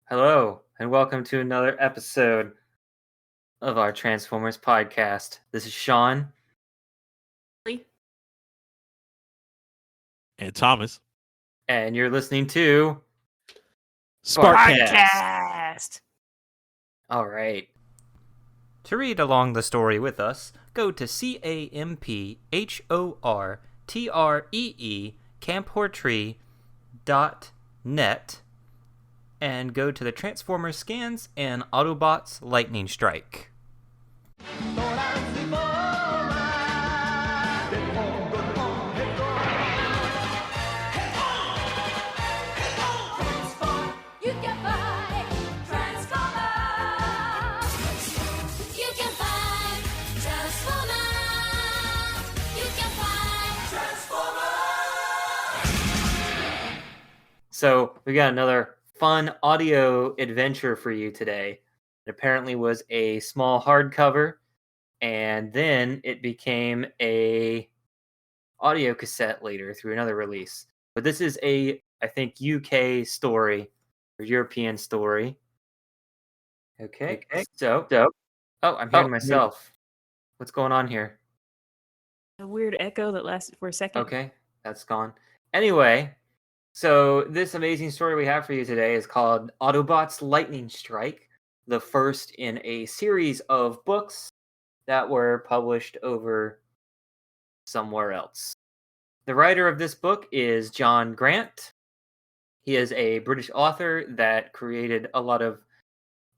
Hello, and welcome to another episode of our Transformers podcast. This is Sean. And Thomas. And you're listening to Sparkcast. All right. To read along the story with us, go to CAMPHORTREE camphortree.net and go to the Transformers scans and Autobots Lightning Strike. So we got another fun audio adventure for you today. It apparently was a small hardcover, and then it became a audio cassette later through another release. But this is I think, UK story or European story. Okay. So, I'm hearing myself. What's going on here? A weird echo that lasted for a second. Okay, that's gone. Anyway, so this amazing story we have for you today is called Autobots Lightning Strike, the first in a series of books that were published over somewhere else. The writer of this book is John Grant. He is a British author that created a lot of...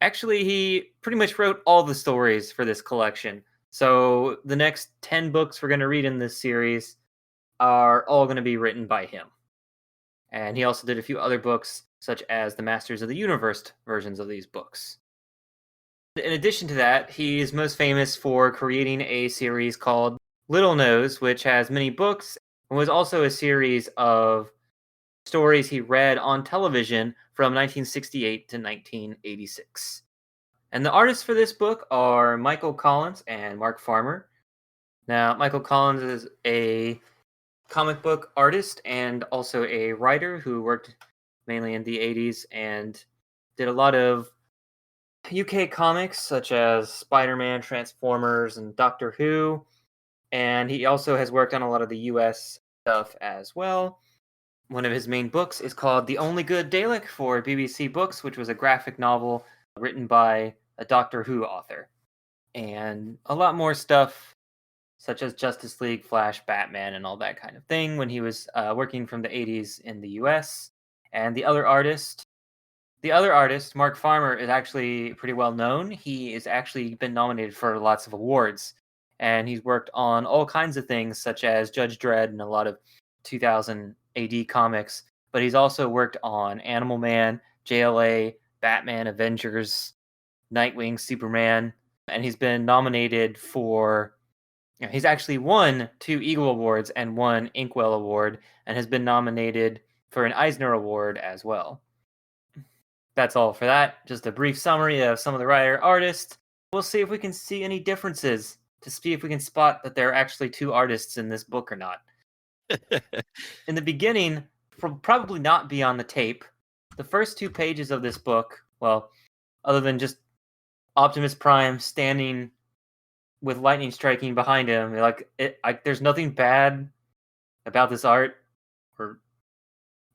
Actually, he pretty much wrote all the stories for this collection. So the next 10 books we're going to read in this series are all going to be written by him. And he also did a few other books, such as the Masters of the Universe versions of these books. In addition to that, he's most famous for creating a series called Little Nose, which has many books, and was also a series of stories he read on television from 1968 to 1986. And the artists for this book are Michael Collins and Mark Farmer. Now, Michael Collins is a comic book artist and also a writer who worked mainly in the 80s and did a lot of UK comics such as Spider-Man, Transformers, and Doctor Who. And he also has worked on a lot of the US stuff as well. One of his main books is called The Only Good Dalek for BBC Books, which was a graphic novel written by a Doctor Who author. And a lot more stuff such as Justice League, Flash, Batman, and all that kind of thing when he was working from the 80s in the US. And the other artist, Mark Farmer, is actually pretty well known. He has actually been nominated for lots of awards. And he's worked on all kinds of things, such as Judge Dredd and a lot of 2000 AD comics. But he's also worked on Animal Man, JLA, Batman, Avengers, Nightwing, Superman. And he's been nominated for... He's actually won 2 Eagle Awards and 1 Inkwell Award, and has been nominated for an Eisner Award as well. That's all for that. Just a brief summary of some of the writer artists. We'll see if we can see any differences, to see if we can spot that there are actually 2 artists in this book or not. In the beginning, probably not be on the tape, the first 2 pages of this book, well, other than just Optimus Prime standing with lightning striking behind him, there's nothing bad about this art, or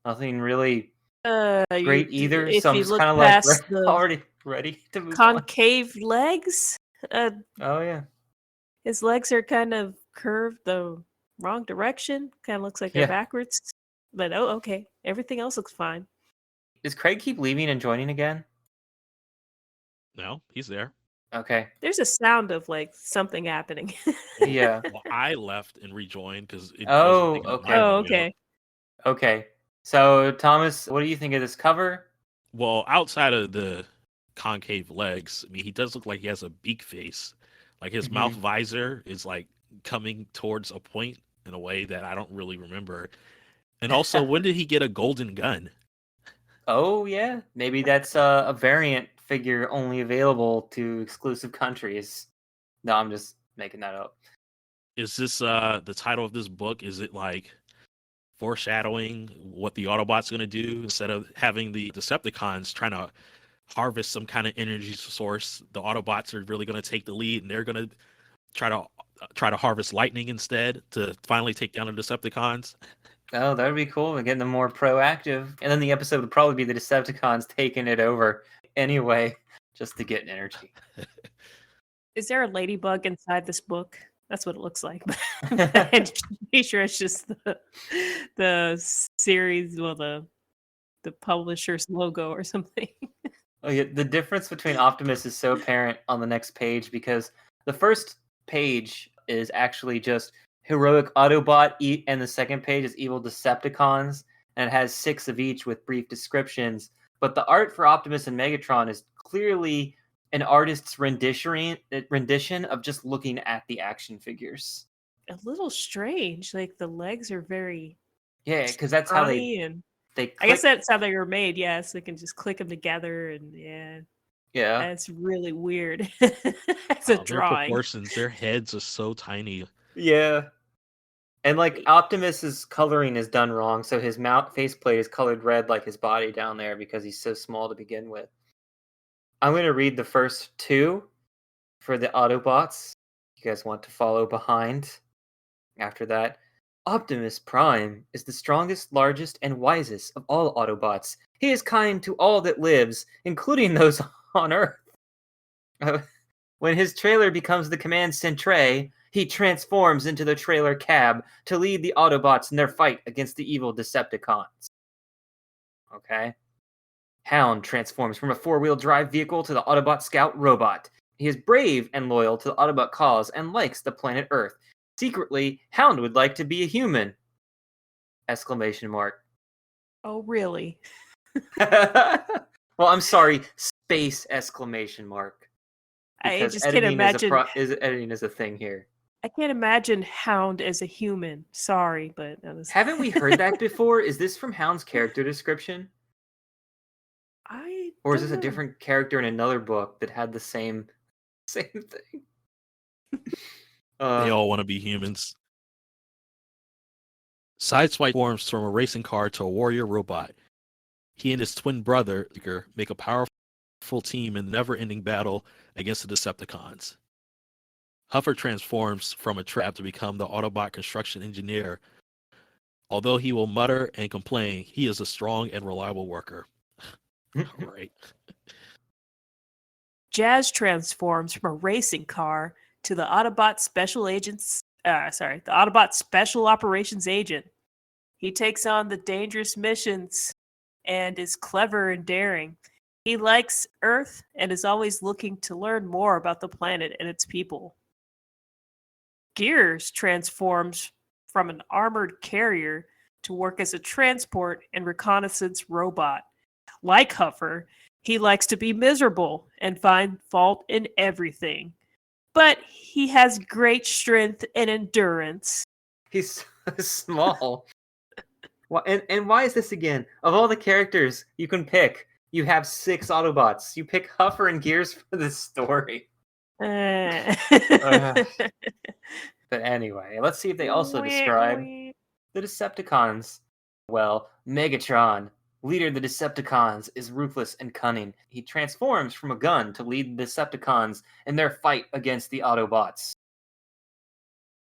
nothing really great either. So I'm just kind of like already ready to move concave legs. Oh yeah, his legs are kind of curved the wrong direction. Kind of looks like they're backwards. But okay, everything else looks fine. Does Craig keep leaving and joining again? No, he's there. Okay. There's a sound of like something happening. Yeah. Well, I left and rejoined because it wasn't okay. Oh, okay. Okay. So, Thomas, what do you think of this cover? Well, outside of the concave legs, I mean, he does look like he has a beak face. Like his mouth visor is like coming towards a point in a way that I don't really remember. And also, when did he get a golden gun? Oh, yeah. Maybe that's a variant figure only available to exclusive countries. No, I'm just making that up. Is this the title of this book? Is it like foreshadowing what the Autobots going to do instead of having the Decepticons trying to harvest some kind of energy source. The Autobots are really going to take the lead, and they're going to try to harvest lightning instead to finally take down the Decepticons. Oh, that would be cool. We're getting them more proactive. And then the episode would probably be the Decepticons taking it over anyway, just to get energy. Is there a ladybug inside this book? That's what it looks like. I'm pretty sure it's just the series, well, the publisher's logo or something. Oh, yeah. The difference between Optimus is so apparent on the next page because the first page is actually just heroic Autobot, and the second page is evil Decepticons, and it has 6 of each with brief descriptions. But the art for Optimus and Megatron is clearly an artist's rendition of just looking at the action figures. A little strange. Like the legs are very because that's how scrawny and they. I guess that's how they were made. Yeah, so they can just click them together, and yeah, that's really weird. It's a Their drawing. proportions, their heads are so tiny. Yeah. And like Optimus's coloring is done wrong, so his faceplate is colored red like his body down there because he's so small to begin with. I'm going to read the first 2 for the Autobots. You guys want to follow behind? After that, Optimus Prime is the strongest, largest, and wisest of all Autobots. He is kind to all that lives, including those on Earth. When his trailer becomes the command centre, he transforms into the trailer cab to lead the Autobots in their fight against the evil Decepticons. Okay. Hound transforms from a 4-wheel drive vehicle to the Autobot Scout robot. He is brave and loyal to the Autobot cause and likes the planet Earth. Secretly, Hound would like to be a human! Exclamation mark. Oh, really? Well, I'm sorry. Space exclamation mark. I just can't imagine. Editing is a thing here. I can't imagine Hound as a human. Sorry, but haven't we heard that before? Is this from Hound's character description? Or is this a different character in another book that had the same thing? They all want to be humans. Sideswipe forms from a racing car to a warrior robot. He and his twin brother make a powerful team in the never-ending battle against the Decepticons. Huffer transforms from a trap to become the Autobot construction engineer. Although he will mutter and complain, he is a strong and reliable worker. All right. Jazz transforms from a racing car to the Autobot the Autobot Special Operations Agent. He takes on the dangerous missions and is clever and daring. He likes Earth and is always looking to learn more about the planet and its people. Gears transforms from an armored carrier to work as a transport and reconnaissance robot. Like Huffer, he likes to be miserable and find fault in everything. But he has great strength and endurance. He's so small. And why is this again? Of all the characters you can pick, you have 6 Autobots. You pick Huffer and Gears for this story. But anyway, let's see if they also describe the Decepticons. Well, Megatron, leader of the Decepticons, is ruthless and cunning. He transforms from a gun to lead the Decepticons in their fight against the Autobots.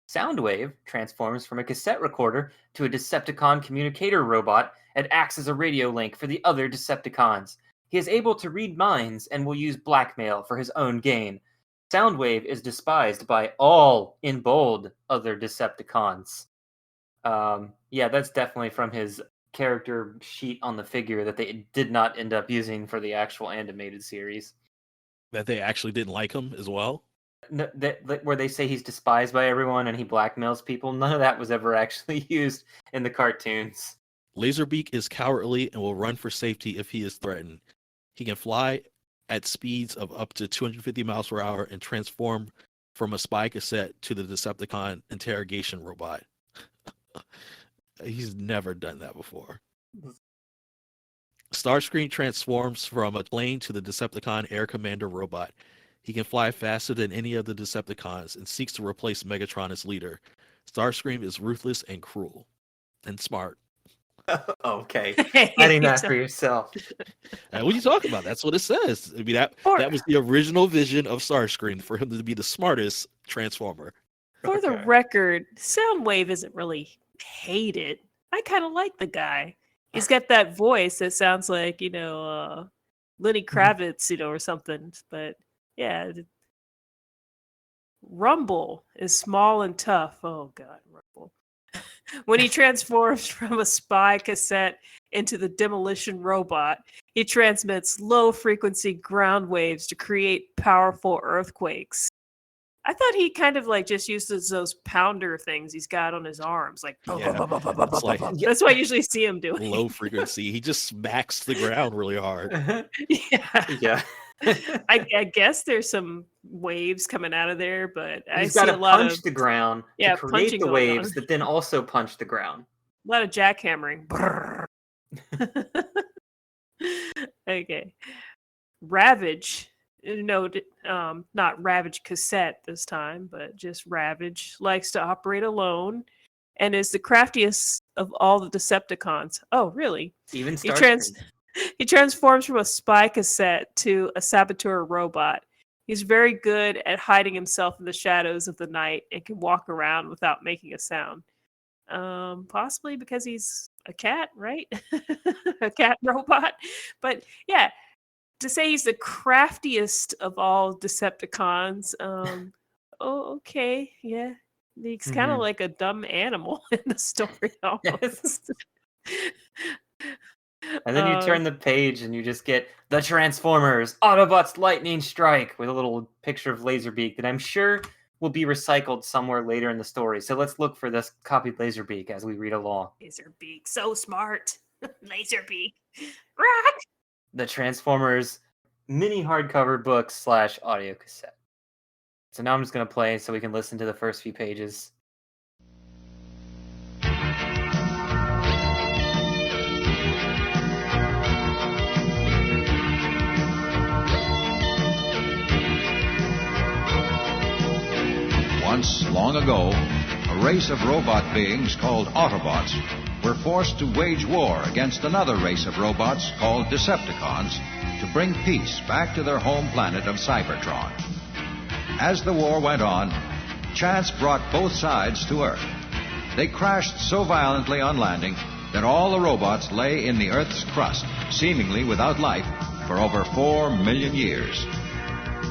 Soundwave transforms from a cassette recorder to a Decepticon communicator robot and acts as a radio link for the other Decepticons. He is able to read minds and will use blackmail for his own gain. Soundwave is despised by all, in bold, other Decepticons. Yeah, that's definitely from his character sheet on the figure that they did not end up using for the actual animated series. That they actually didn't like him as well? No, where they say he's despised by everyone and he blackmails people, none of that was ever actually used in the cartoons. Laserbeak is cowardly and will run for safety if he is threatened. He can fly at speeds of up to 250 miles per hour and transform from a spy cassette to the Decepticon interrogation robot. He's never done that before. Starscream transforms from a plane to the Decepticon Air Commander robot. He can fly faster than any of the Decepticons and seeks to replace Megatron as leader. Starscream is ruthless and cruel. And smart. Okay, finding that for yourself. What are you talking about? That's what it says. I mean, that was the original vision of Starscream, for him to be the smartest Transformer. For the record, Soundwave isn't really hated. I kind of like the guy. He's got that voice that sounds like, Lenny Kravitz, or something. But yeah, Rumble is small and tough. Oh God, Rumble. When he transforms from a spy cassette into the demolition robot, he transmits low-frequency ground waves to create powerful earthquakes. I thought he kind of just uses those pounder things he's got on his arms. It's like That's what I usually see him doing. Low frequency. He just smacks the ground really hard. Yeah. I guess there's some waves coming out of there, but he's got to punch the ground to create the waves that then also punch the ground. A lot of jackhammering. Okay. Ravage. No, not Ravage Cassette this time, but just Ravage likes to operate alone and is the craftiest of all the Decepticons. Oh, really? Even he transforms from a spy cassette to a saboteur robot. He's very good at hiding himself in the shadows of the night and can walk around without making a sound. Possibly because he's a cat, right? A cat robot. But yeah, to say he's the craftiest of all Decepticons, okay, yeah. He's kind of like a dumb animal in the story almost. And then you turn the page and you just get the Transformers, Autobots Lightning Strike, with a little picture of Laserbeak that I'm sure will be recycled somewhere later in the story. So let's look for this copied Laserbeak as we read along. Laserbeak, so smart. Laserbeak. Rock! The Transformers mini hardcover book / audio cassette. So now I'm just going to play so we can listen to the first few pages. Once, long ago, a race of robot beings called Autobots were forced to wage war against another race of robots called Decepticons to bring peace back to their home planet of Cybertron. As the war went on, chance brought both sides to Earth. They crashed so violently on landing that all the robots lay in the Earth's crust, seemingly without life, for over 4 million years.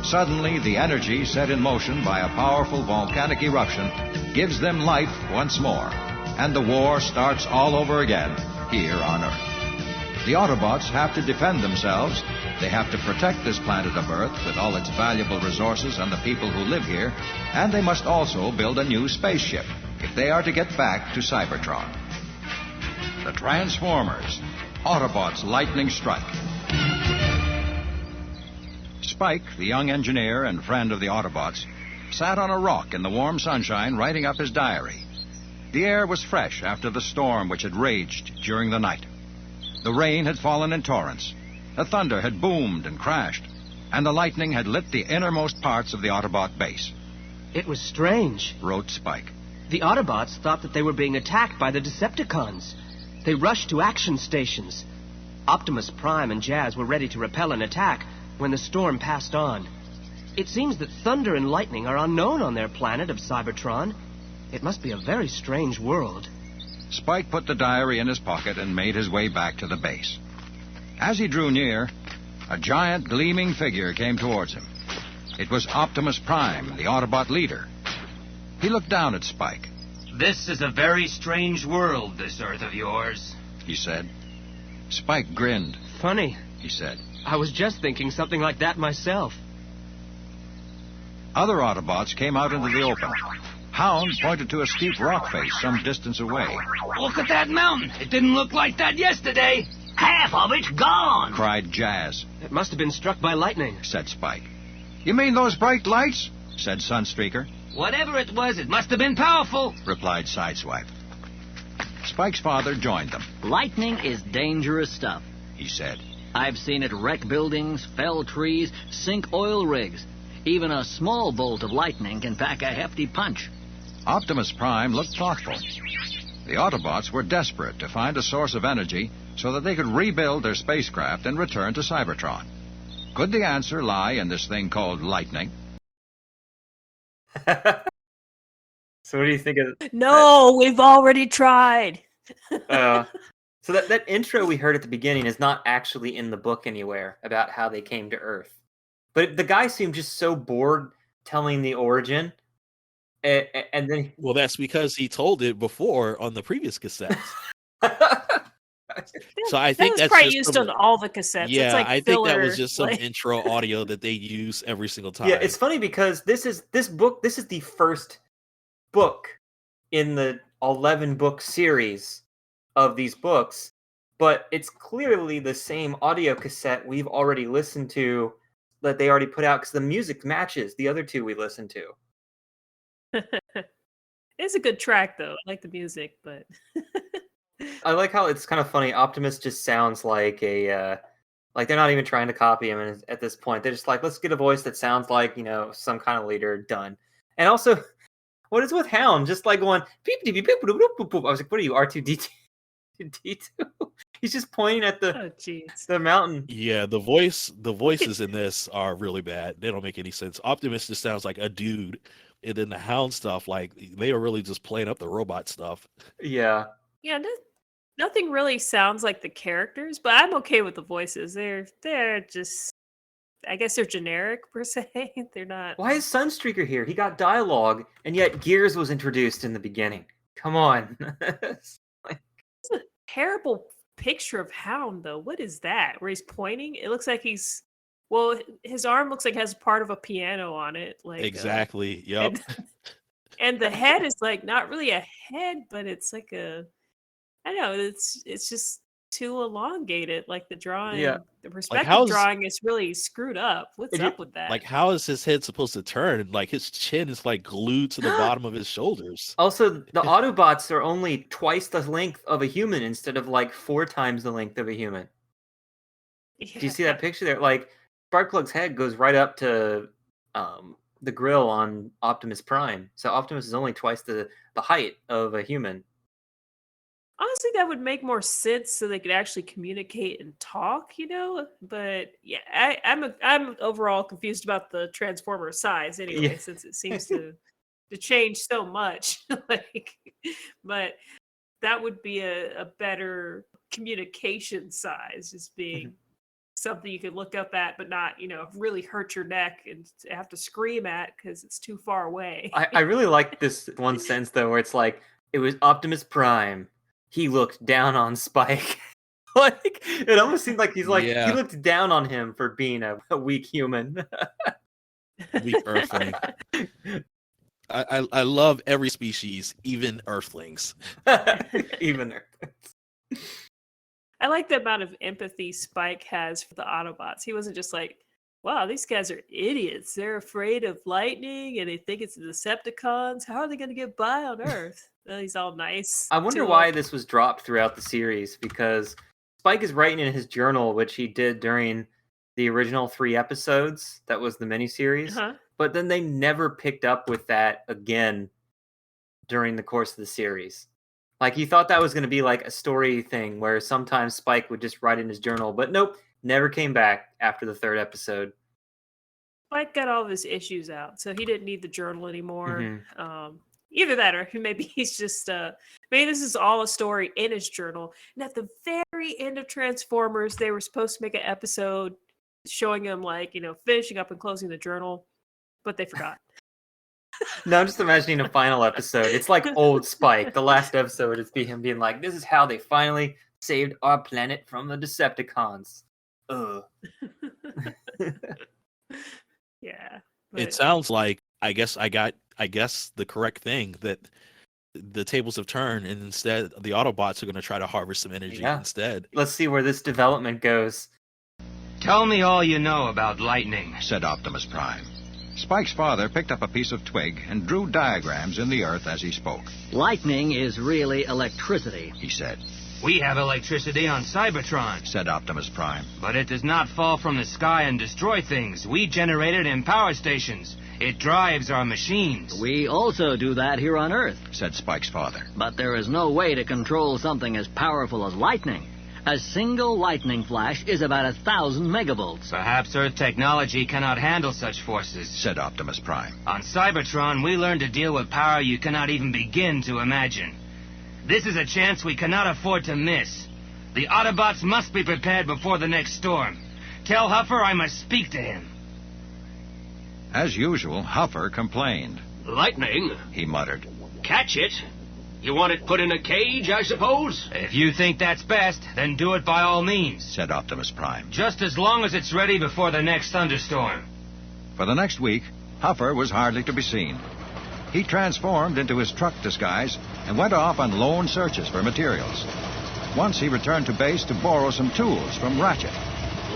Suddenly, the energy set in motion by a powerful volcanic eruption gives them life once more, and the war starts all over again here on Earth. The Autobots have to defend themselves. They have to protect this planet of Earth with all its valuable resources and the people who live here, and they must also build a new spaceship if they are to get back to Cybertron. The Transformers, Autobots Lightning Strike. Spike, the young engineer and friend of the Autobots, sat on a rock in the warm sunshine writing up his diary. The air was fresh after the storm which had raged during the night. The rain had fallen in torrents. The thunder had boomed and crashed, and the lightning had lit the innermost parts of the Autobot base. It was strange, wrote Spike. The Autobots thought that they were being attacked by the Decepticons. They rushed to action stations. Optimus Prime and Jazz were ready to repel an attack when the storm passed on. It seems that thunder and lightning are unknown on their planet of Cybertron. It must be a very strange world. Spike put the diary in his pocket and made his way back to the base. As he drew near, a giant gleaming figure came towards him. It was Optimus Prime, the Autobot leader. He looked down at Spike. This is a very strange world, this Earth of yours, he said. Spike grinned. Funny, he said. I was just thinking something like that myself. Other Autobots came out into the open. Hound pointed to a steep rock face some distance away. Look at that mountain. It didn't look like that yesterday. Half of it's gone, cried Jazz. It must have been struck by lightning, said Spike. You mean those bright lights? Said Sunstreaker. Whatever it was, it must have been powerful, replied Sideswipe. Spike's father joined them. Lightning is dangerous stuff, he said. I've seen it wreck buildings, fell trees, sink oil rigs. Even a small bolt of lightning can pack a hefty punch. Optimus Prime looked thoughtful. The Autobots were desperate to find a source of energy so that they could rebuild their spacecraft and return to Cybertron. Could the answer lie in this thing called lightning? So what do you think of No, we've already tried. so that intro we heard at the beginning is not actually in the book anywhere about how they came to Earth. But the guy seemed just so bored telling the origin. And then Well, that's because he told it before on the previous cassettes. So I think was that's probably just used some- on all the cassettes. Yeah, it's like I think filler, that was just some like- intro audio that they use every single time. Yeah, it's funny because this is the first book in the 11 book series of these books, but it's clearly the same audio cassette we've already listened to that they already put out because the music matches the other two we listened to. It's a good track though. I like the music, but I like how it's kind of funny. Optimus just sounds like like they're not even trying to copy him at this point. They're just like, let's get a voice that sounds like, some kind of leader, done. And also, what is with Hound? Just like going beep beep beep beep boop boop boop. I was like, what are you, R2D2? He's just pointing at oh jeez. the mountain. Yeah, the voices in this are really bad. They don't make any sense. Optimus just sounds like a dude, and then the Hound stuff, like they are really just playing up the robot stuff. Yeah. Yeah, nothing really sounds like the characters, but I'm okay with the voices. They're just, I guess they're generic per se. They're not. Why is Sunstreaker here? He got dialogue, and yet Gears was introduced in the beginning. Come on. It's a terrible picture of Hound though. What is that? Where he's pointing? It looks like his arm looks like it has part of a piano on it. Like Exactly. Yep. and the head is like not really a head, but it's like I don't know. It's just too elongated. Like the drawing, the perspective drawing is really screwed up. What's up with that? Like, how is his head supposed to turn? Like, his chin is like glued to the bottom of his shoulders. Also, the Autobots are only twice the length of a human instead of like 4 times the length of a human. Do you see that picture there? Like, Sparkplug's head goes right up to the grill on Optimus Prime. So Optimus is only twice the height of a human. Honestly, that would make more sense so they could actually communicate and talk, But yeah, I'm overall confused about the Transformer size anyway, since it seems to change so much. But that would be a better communication size, just being something you could look up at, but not, really hurt your neck and have to scream at because it's too far away. I really like this one sentence though, where it's like, it was Optimus Prime. He looked down on Spike. Like, it almost seemed like he's like, he looked down on him for being a weak human. Weak Earthling. I love every species, even Earthlings. Even Earthlings. I like the amount of empathy Spike has for the Autobots. He wasn't just like, wow, these guys are idiots. They're afraid of lightning and they think it's the Decepticons. How are they going to get by on Earth? Well, he's all nice. I wonder why this was dropped throughout the series, because Spike is writing in his journal, which he did during the original 3 episodes. That was the miniseries. But then they never picked up with that again during the course of the series. Like, he thought that was going to be like a story thing where sometimes Spike would just write in his journal, but nope, never came back after the 3rd episode. Spike got all of his issues out, so he didn't need the journal anymore. Either that, or maybe he's just maybe this is all a story in his journal. And at the very end of Transformers, they were supposed to make an episode showing him, like, finishing up and closing the journal, but they forgot. No, I'm just imagining a final episode. It's like old Spike. The last episode is him being like, this is how they finally saved our planet from the Decepticons. Ugh. Yeah. It sounds like, I guess the correct thing, that the tables have turned, and instead the Autobots are going to try to harvest some energy instead. Let's see where this development goes. Tell me all you know about lightning, said Optimus Prime. Spike's father picked up a piece of twig and drew diagrams in the earth as he spoke. Lightning is really electricity. He said. We have electricity on Cybertron, said Optimus Prime. but it does not fall from the sky and destroy things. We generate it in power stations. It drives our machines. We also do that here on Earth. Said Spike's father. But there is no way to control something as powerful as lightning. A single lightning flash is about 1,000 megavolts. Perhaps Earth technology cannot handle such forces, said Optimus Prime. On Cybertron, we learn to deal with power you cannot even begin to imagine. This is a chance we cannot afford to miss. The Autobots must be prepared before the next storm. Tell Huffer I must speak to him. As usual, Huffer complained. Lightning? He muttered. Catch it? You want it put in a cage, I suppose? If you think that's best, then do it by all means, said Optimus Prime. just as long as it's ready before the next thunderstorm. For the next week, Huffer was hardly to be seen. He transformed into his truck disguise and went off on lone searches for materials. Once he returned to base to borrow some tools from Ratchet.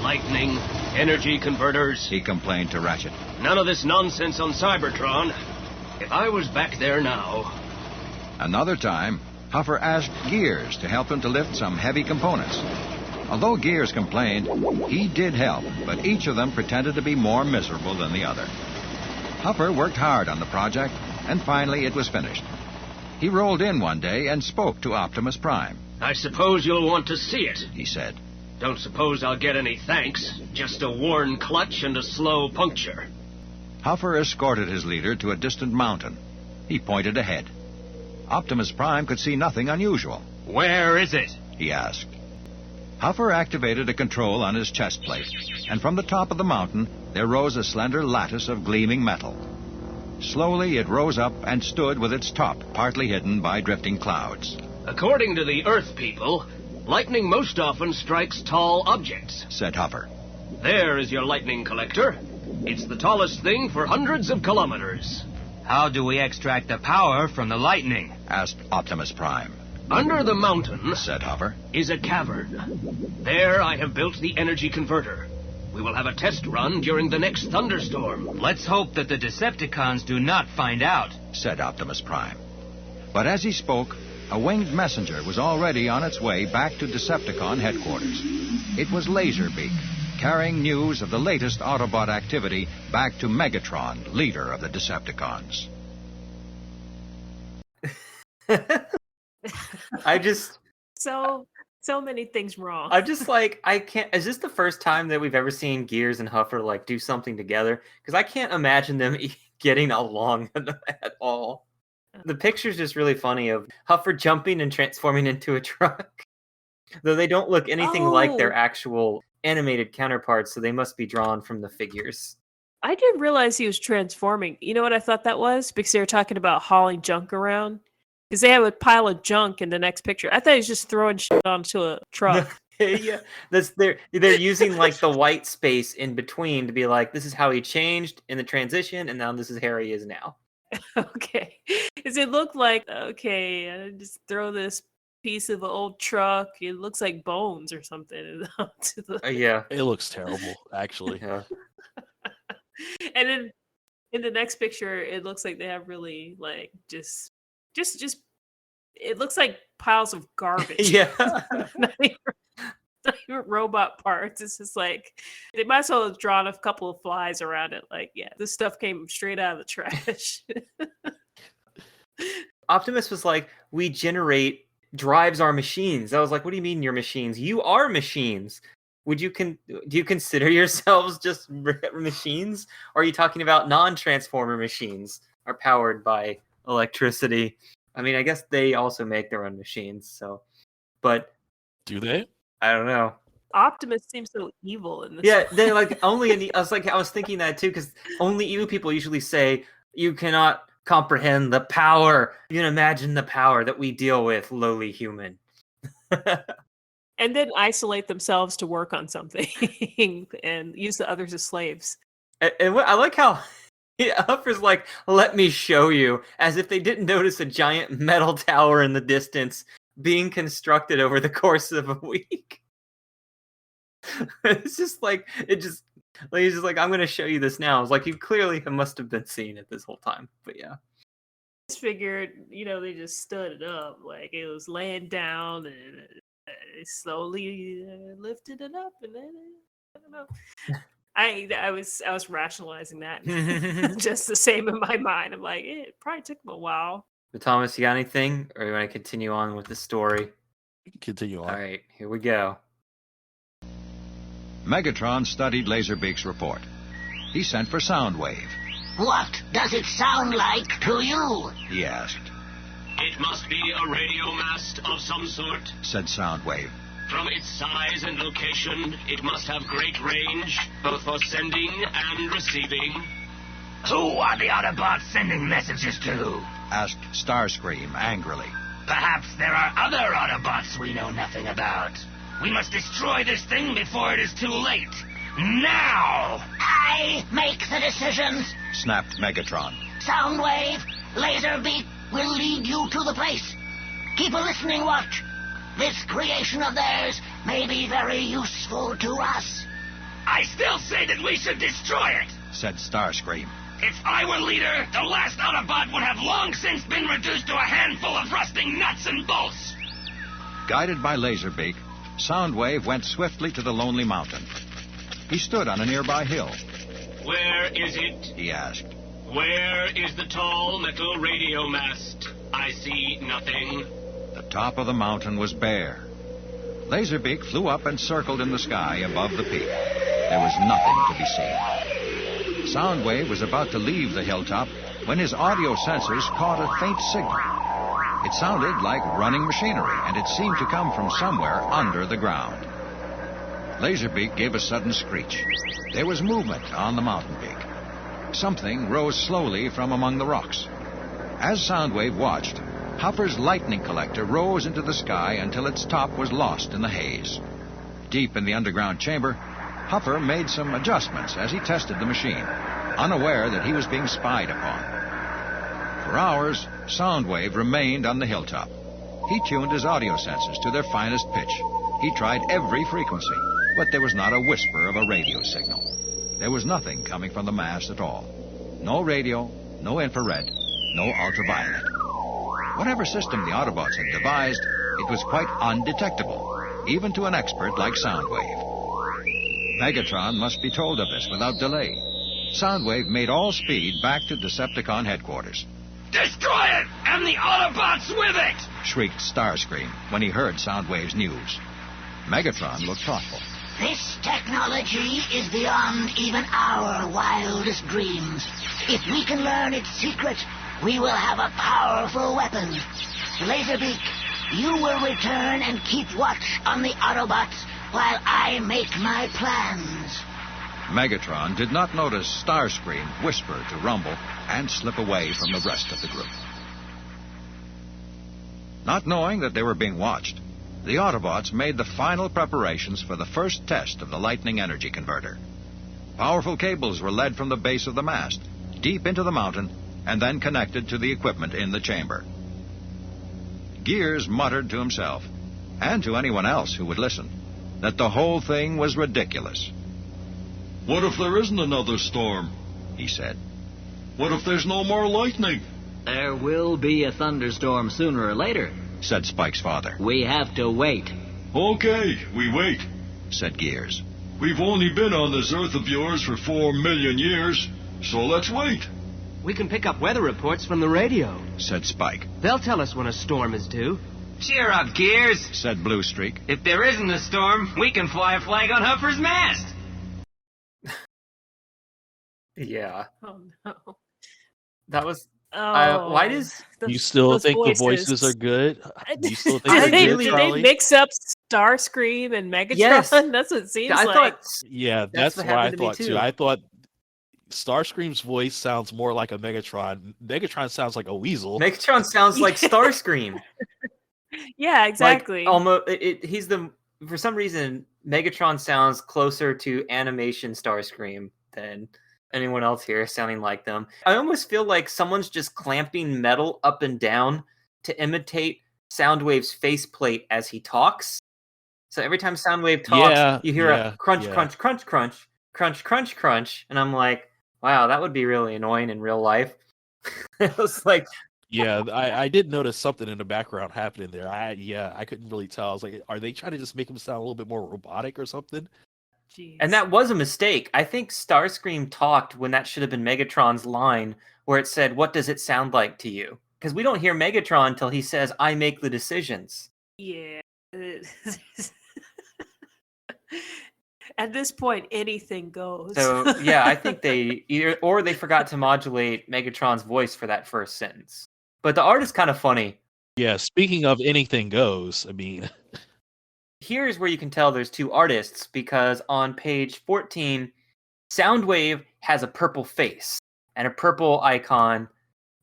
Lightning, energy converters. He complained to Ratchet. None of this nonsense on Cybertron. If I was back there now... Another time, Huffer asked Gears to help him to lift some heavy components. Although Gears complained, he did help, but each of them pretended to be more miserable than the other. Huffer worked hard on the project, and finally it was finished. He rolled in one day and spoke to Optimus Prime. I suppose you'll want to see it, he said. Don't suppose I'll get any thanks. Just a worn clutch and a slow puncture. Huffer escorted his leader to a distant mountain. He pointed ahead. Optimus Prime could see nothing unusual. Where is it? He asked. Huffer activated a control on his chest plate, and from the top of the mountain there rose a slender lattice of gleaming metal. Slowly it rose up and stood with its top partly hidden by drifting clouds. According to the Earth people, lightning most often strikes tall objects, said Huffer. There is your lightning collector. It's the tallest thing for hundreds of kilometers. How do we extract the power from the lightning? Asked Optimus Prime. Under the mountain, said Huffer, is a cavern. There I have built the energy converter. We will have a test run during the next thunderstorm. Let's hope that the Decepticons do not find out, said Optimus Prime. But as he spoke, a winged messenger was already on its way back to Decepticon headquarters. It was Laserbeak, carrying news of the latest Autobot activity back to Megatron, leader of the Decepticons. So many things wrong. I'm just like, I can't. Is this the first time that we've ever seen Gears and Huffer like do something together? Because I can't imagine them getting along at all. The picture's just really funny of Huffer jumping and transforming into a truck. Though they don't look anything like their actual animated counterparts, so they must be drawn from the figures. I didn't realize he was transforming. You know what I thought that was? Because they were talking about hauling junk around. Because they have a pile of junk in the next picture. I thought he was just throwing shit onto a truck. Yeah, they're using like the white space in between to be like, this is how he changed in the transition, and now this is how he is now. Okay. Does it look like, okay, just throw this piece of an old truck, it looks like bones or something. Yeah. It looks terrible, actually. Yeah. And then in the next picture, it looks like they have really like just it looks like piles of garbage. Yeah. not even robot parts. It's just like they might as well have drawn a couple of flies around it. Like, yeah, this stuff came straight out of the trash. Optimus was like, we generate drives our machines. I was like, what do you mean your machines? You are machines. Do you consider yourselves just machines? Or are you talking about non-transformer machines are powered by electricity? I mean, I guess they also make their own machines, so but do they? I don't know. Optimus seems so evil in this. Yeah, they like only I was thinking that too, because only evil people usually say you cannot comprehend the power. You can imagine the power that we deal with, lowly human. And then isolate themselves to work on something and use the others as slaves. And I like how Huffer's like, let me show you, as if they didn't notice a giant metal tower in the distance being constructed over the course of a week. It's just like, he's just like, I'm going to show you this now. It's like, you clearly must have been seeing it this whole time. But yeah. I just figured, they just stood it up. Like, it was laying down and I slowly lifted it up, and then I don't know. I was rationalizing that just the same in my mind. I'm like, it probably took him a while. But Thomas, you got anything, or you want to continue on with the story? Continue on. All right, here we go. Megatron studied Laserbeak's report. He sent for Soundwave. What does it sound like to you? He asked. It must be a radio mast of some sort. Said Soundwave. From its size and location, it must have great range, both for sending and receiving. Who are the Autobots sending messages to? Asked Starscream angrily. Perhaps there are other Autobots we know nothing about. We must destroy this thing before it is too late. Now! I make the decisions. Snapped Megatron. Soundwave, Laserbeak will lead you to the place. Keep a listening watch. This creation of theirs may be very useful to us. I still say that we should destroy it. Said Starscream. If I were leader, the last Autobot would have long since been reduced to a handful of rusting nuts and bolts. Guided by Laserbeak, Soundwave went swiftly to the lonely mountain. He stood on a nearby hill. Where is it? He asked. Where is the tall metal radio mast? I see nothing. The top of the mountain was bare. Laserbeak flew up and circled in the sky above the peak. There was nothing to be seen. Soundwave was about to leave the hilltop when his audio sensors caught a faint signal. It sounded like running machinery, and it seemed to come from somewhere under the ground. Laserbeak gave a sudden screech. There was movement on the mountain peak. Something rose slowly from among the rocks. As Soundwave watched, Huffer's lightning collector rose into the sky until its top was lost in the haze. Deep in the underground chamber, Huffer made some adjustments as he tested the machine, unaware that he was being spied upon. For hours, Soundwave remained on the hilltop. He tuned his audio sensors to their finest pitch. He tried every frequency, but there was not a whisper of a radio signal. There was nothing coming from the mast at all. No radio, no infrared, no ultraviolet. Whatever system the Autobots had devised, it was quite undetectable, even to an expert like Soundwave. Megatron must be told of this without delay. Soundwave made all speed back to Decepticon headquarters. Destroy it, and the Autobots with it! Shrieked Starscream when he heard Soundwave's news. Megatron looked thoughtful. This technology is beyond even our wildest dreams. If we can learn its secret, we will have a powerful weapon. Laserbeak, you will return and keep watch on the Autobots while I make my plans. Megatron did not notice Starscream whisper to Rumble and slip away from the rest of the group. Not knowing that they were being watched, the Autobots made the final preparations for the first test of the lightning energy converter. Powerful cables were led from the base of the mast, deep into the mountain, and then connected to the equipment in the chamber. Gears muttered to himself, and to anyone else who would listen, that the whole thing was ridiculous. What if there isn't another storm? He said. What if there's no more lightning? There will be a thunderstorm sooner or later, said Spike's father. We have to wait. Okay, we wait, said Gears. We've only been on this Earth of yours for 4 million years, so let's wait. We can pick up weather reports from the radio, said Spike. They'll tell us when a storm is due. Cheer up, Gears, said Blue Streak. If there isn't a storm, we can fly a flag on Huffer's mast. Yeah. Oh no. That was. Oh, why does You still those think the voices are good? You still think Did they're they, good, did Charlie? they mix up Starscream and Megatron? Yes. That's what it seems I like. thought Yeah, That's that's what what I happened to me, thought too. too. I thought Starscream's voice sounds more like a Megatron. Megatron sounds like a weasel. Megatron sounds like Starscream. Yeah, exactly. Like, almost, he's the for some reason Megatron sounds closer to animation Starscream than anyone else here sounding like them. I almost feel like someone's just clamping metal up and down to imitate Soundwave's faceplate as he talks. So every time Soundwave talks, you hear a crunch, crunch, crunch, crunch, crunch, crunch, crunch, and I'm like, wow, that would be really annoying in real life. It was like, Yeah, I did notice something in the background happening there. I couldn't really tell. I was like, are they trying to just make him sound a little bit more robotic or something? Jeez. And that was a mistake. I think Starscream talked when that should have been Megatron's line where it said, "What does it sound like to you?" Because we don't hear Megatron until he says, "I make the decisions." Yeah. At this point, anything goes. So, yeah, I think they they forgot to modulate Megatron's voice for that first sentence. But the art is kind of funny. Yeah, speaking of anything goes, I mean, Here's where you can tell there's two artists because on page 14, Soundwave has a purple face and a purple icon.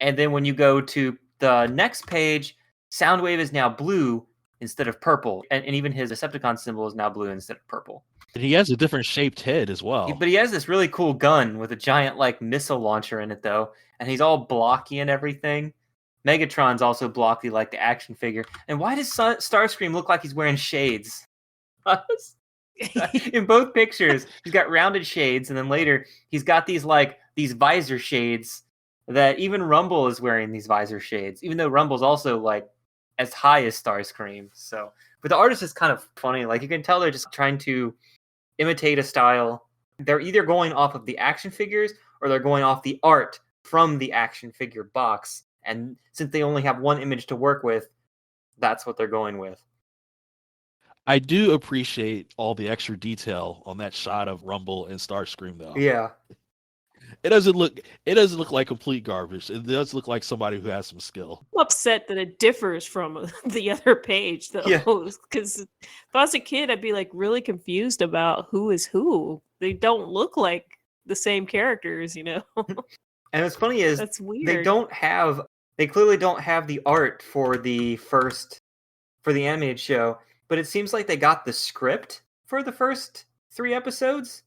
And then when you go to the next page, Soundwave is now blue instead of purple. And even his Decepticon symbol is now blue instead of purple. he has a different shaped head as well. But he has this really cool gun with a giant like missile launcher in it though, and he's all blocky and everything. Megatron's also blocky like the action figure. And why does Starscream look like he's wearing shades? In both pictures, he's got rounded shades, and then later he's got these visor shades that even Rumble is wearing these visor shades, even though Rumble's also like as high as Starscream. So, but the artist is kind of funny. Like you can tell they're just trying to imitate a style. They're either going off of the action figures or they're going off the art from the action figure box. And since they only have one image to work with, that's what they're going with. I do appreciate all the extra detail on that shot of Rumble and Starscream, though. Yeah. It doesn't look like complete garbage. It does look like somebody who has some skill. I'm upset that it differs from the other page, though. Because if I was a kid, I'd be like really confused about who is who. They don't look like the same characters, you know? And what's funny is that's weird. They clearly don't have the art for the animated show, but it seems like they got the script for the first 3 episodes.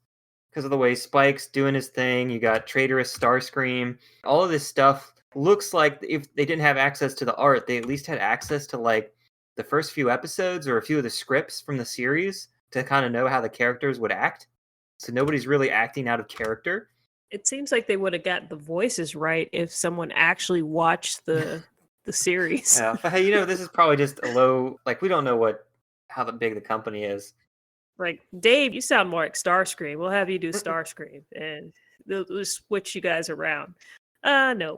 Because of the way Spike's doing his thing, you got traitorous Starscream. All of this stuff looks like if they didn't have access to the art, they at least had access to like the first few episodes or a few of the scripts from the series to kind of know how the characters would act. So nobody's really acting out of character. It seems like they would have got the voices right if someone actually watched the series. Yeah, but hey, this is probably just a low. Like we don't know how big the company is. Like, Dave, you sound more like Starscream. We'll have you do Starscream, and we'll switch you guys around. No.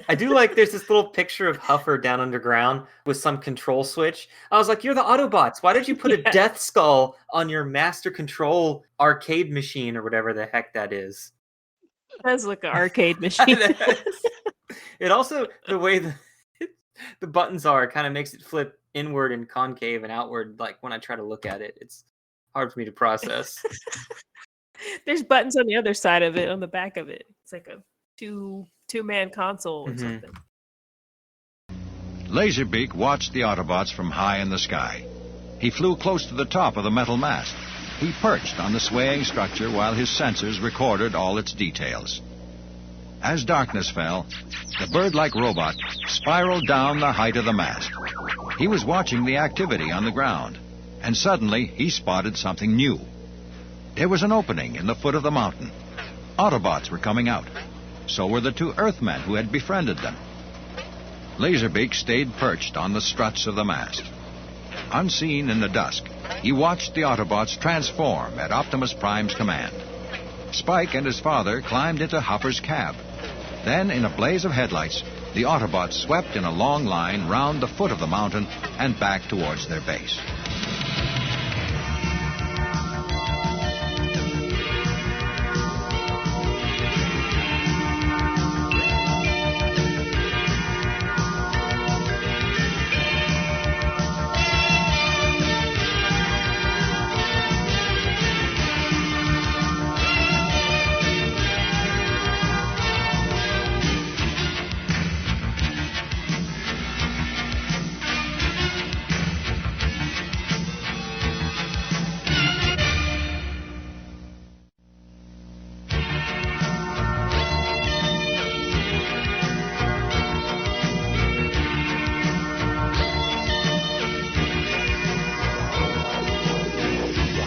I do like there's this little picture of Huffer down underground with some control switch. I was like, you're the Autobots. Why did you put a death skull on your master control arcade machine or whatever the heck that is? It does look an arcade machine. It also, the way the buttons are, kind of makes it flip inward and concave and outward. Like when I try to look at it, it's hard for me to process. There's buttons on the other side of it, on the back of it. It's like a two-man console or something. Laserbeak watched the Autobots from high in the sky. He flew close to the top of the metal mast. He perched on the swaying structure while his sensors recorded all its details. As darkness fell, the bird-like robot spiraled down the height of the mast. He was watching the activity on the ground, and suddenly he spotted something new. There was an opening in the foot of the mountain. Autobots were coming out. So were the 2 Earthmen who had befriended them. Laserbeak stayed perched on the struts of the mast. Unseen in the dusk, he watched the Autobots transform at Optimus Prime's command. Spike and his father climbed into Huffer's cab. Then, in a blaze of headlights, the Autobots swept in a long line round the foot of the mountain and back towards their base.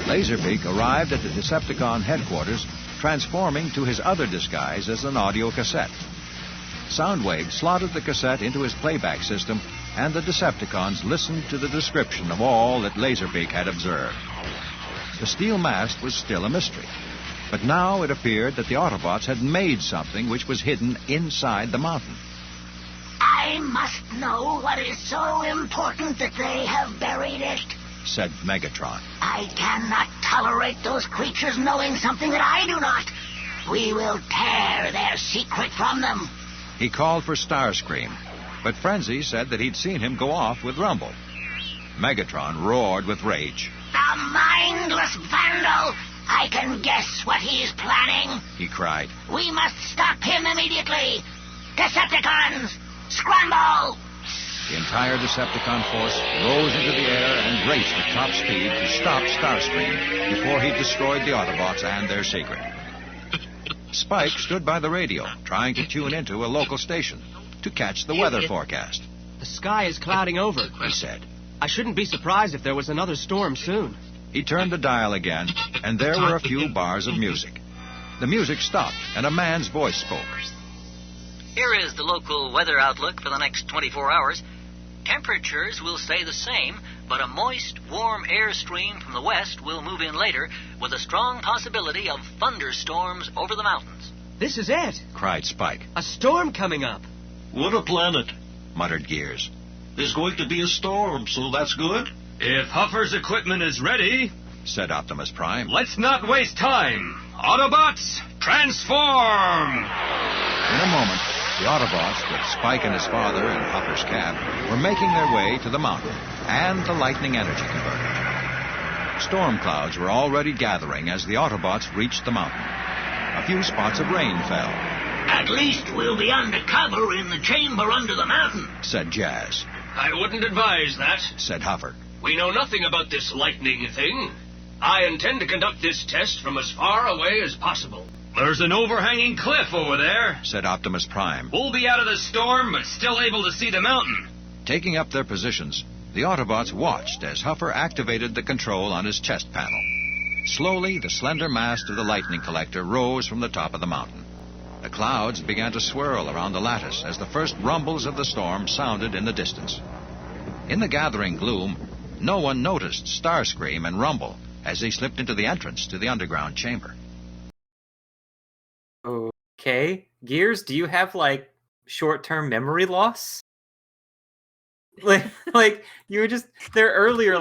Laserbeak arrived at the Decepticon headquarters, transforming to his other disguise as an audio cassette. Soundwave slotted the cassette into his playback system, and the Decepticons listened to the description of all that Laserbeak had observed. The steel mast was still a mystery, but now it appeared that the Autobots had made something which was hidden inside the mountain. I must know what is so important that they have buried it, said Megatron. I cannot tolerate those creatures knowing something that I do not. We will tear their secret from them. He called for Starscream, but Frenzy said that he'd seen him go off with Rumble. Megatron roared with rage. The mindless vandal! I can guess what he is planning, he cried. We must stop him immediately! Decepticons, scramble! The entire Decepticon force rose into the air and raced at top speed to stop Starscream before he destroyed the Autobots and their secret. Spike stood by the radio, trying to tune into a local station to catch the weather forecast. The sky is clouding over, he said. I shouldn't be surprised if there was another storm soon. He turned the dial again, and there were a few bars of music. The music stopped, and a man's voice spoke. Here is the local weather outlook for the next 24 hours. Temperatures will stay the same, but a moist, warm air stream from the west will move in later with a strong possibility of thunderstorms over the mountains. This is it, cried Spike. A storm coming up. What a planet, muttered Gears. There's going to be a storm, so that's good. If Huffer's equipment is ready, said Optimus Prime, let's not waste time. Autobots, transform! In a moment, the Autobots, with Spike and his father in Hopper's cab, were making their way to the mountain and the lightning energy converter. Storm clouds were already gathering as the Autobots reached the mountain. A few spots of rain fell. At least we'll be under cover in the chamber under the mountain, said Jazz. I wouldn't advise that, said Hopper. We know nothing about this lightning thing. I intend to conduct this test from as far away as possible. There's an overhanging cliff over there, said Optimus Prime. We'll be out of the storm, but still able to see the mountain. Taking up their positions, the Autobots watched as Huffer activated the control on his chest panel. Slowly, the slender mast of the lightning collector rose from the top of the mountain. The clouds began to swirl around the lattice as the first rumbles of the storm sounded in the distance. In the gathering gloom, no one noticed Starscream and Rumble as they slipped into the entrance to the underground chamber. Okay. Gears, do you have, short-term memory loss? Like you were just there earlier,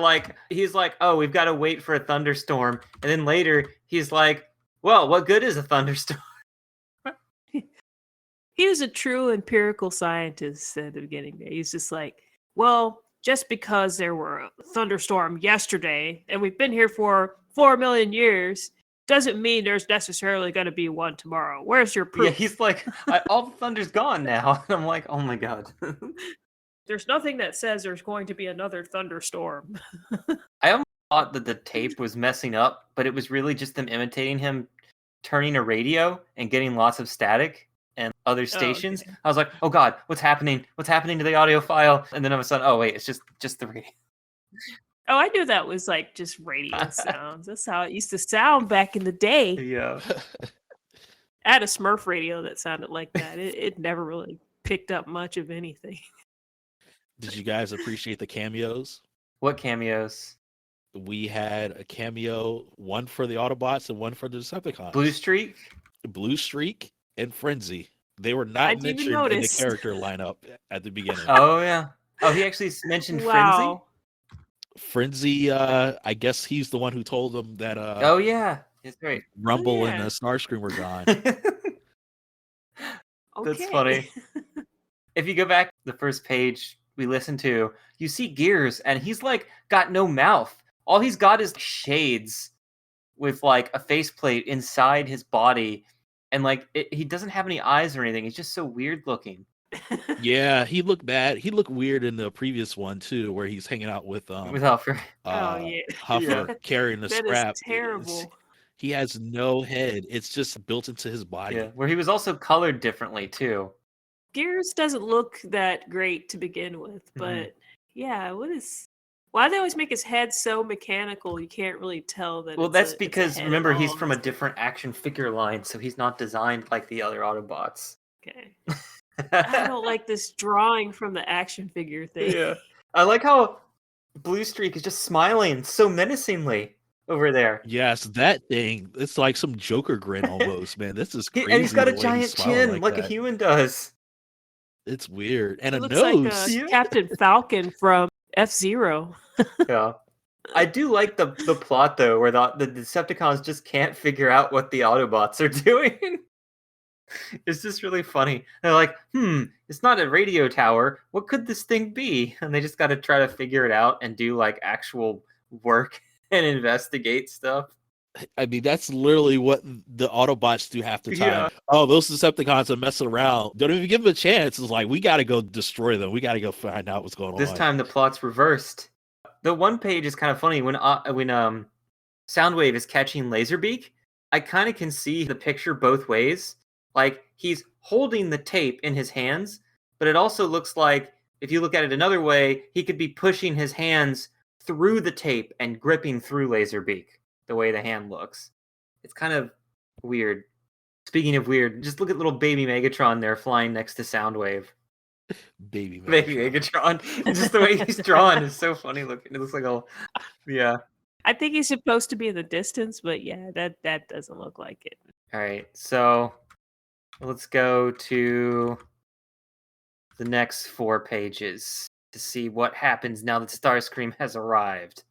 he's like, oh, we've got to wait for a thunderstorm. And then later, he's like, well, what good is a thunderstorm? He was a true empirical scientist at the beginning. He's just like, well, just because there were a thunderstorm yesterday and we've been here for 4 million years doesn't mean there's necessarily going to be one tomorrow. Where's your proof? Yeah, he's like, all the thunder's gone now. And I'm like, oh my God. There's nothing that says there's going to be another thunderstorm. I almost thought that the tape was messing up, but it was really just them imitating him turning a radio and getting lots of static and other stations. Okay. I was like, oh God, what's happening? What's happening to the audio file? And then all of a sudden, oh wait, it's just the radio. Oh, I knew that was just radio sounds. That's how it used to sound back in the day. Yeah. I had a Smurf radio that sounded like that. It never really picked up much of anything. Did you guys appreciate the cameos? What cameos? We had a cameo, one for the Autobots and one for the Decepticons. Blue Streak and Frenzy. They were not mentioned in the character lineup at the beginning. Oh, yeah. Oh, he actually mentioned Wow. Frenzy, I guess he's the one who told them that oh, yeah. That's right. Rumble and Starscream were gone. That's funny. If you go back to the first page we listened to, you see Gears, and he's got no mouth. All he's got is shades with a faceplate inside his body, and he doesn't have any eyes or anything. He's just so weird looking. Yeah, he looked bad. He looked weird in the previous one too, where he's hanging out with Huffer. Huffer carrying the that scrap. Is terrible. He has no head. It's just built into his body. Yeah, where he was also colored differently too. Gears doesn't look that great to begin with, but yeah, why do they always make his head so mechanical you can't really tell that? Well, that's because remember he's from a different action figure line, so he's not designed like the other Autobots. Okay. I don't like this drawing from the action figure thing. Yeah. I like how Blue Streak is just smiling so menacingly over there. Yes, that thing. It's like some Joker grin almost, man. This is crazy. And he's got a the way he's giant smiling chin like a that. human does. It's weird. And It a looks like nose. Yeah. Captain Falcon from F-Zero. Yeah. I do like the plot though, where the Decepticons just can't figure out what the Autobots are doing. It's just really funny. They're like, it's not a radio tower. What could this thing be? And they just got to try to figure it out and do like actual work and investigate stuff. I mean, that's literally what the Autobots do half the time. Yeah. Oh, those Decepticons are messing around. Don't even give them a chance. It's like, we got to go destroy them. We got to go find out what's going on. This time the plot's reversed. The one page is kind of funny when Soundwave is catching Laserbeak. I kind of can see the picture both ways. Like he's holding the tape in his hands, but it also looks like if you look at it another way, he could be pushing his hands through the tape and gripping through Laserbeak. The way the hand looks, it's kind of weird. Speaking of weird, just look at little baby Megatron there flying next to Soundwave. Baby Megatron. Just the way he's drawn is so funny looking. It looks like yeah. I think he's supposed to be in the distance, but yeah, that doesn't look like it. All right, so let's go to the next 4 pages to see what happens now that Starscream has arrived.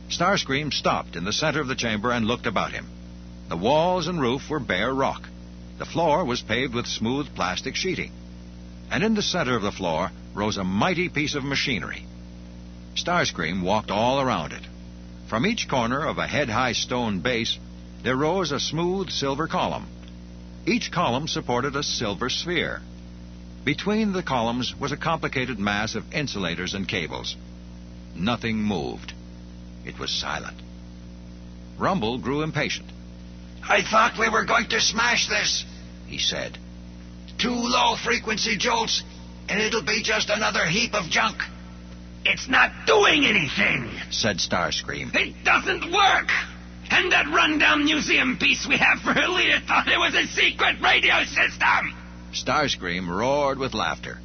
Starscream stopped in the center of the chamber and looked about him. The walls and roof were bare rock. The floor was paved with smooth plastic sheeting. And in the center of the floor rose a mighty piece of machinery. Starscream walked all around it. From each corner of a head-high stone base, there rose a smooth silver column. Each column supported a silver sphere. Between the columns was a complicated mass of insulators and cables. Nothing moved. It was silent. Rumble grew impatient. I thought we were going to smash this, he said. 2 low-frequency jolts, and it'll be just another heap of junk. It's not doing anything, said Starscream. It doesn't work! And that rundown museum piece we have for her leader thought it was a secret radio system! Starscream roared with laughter.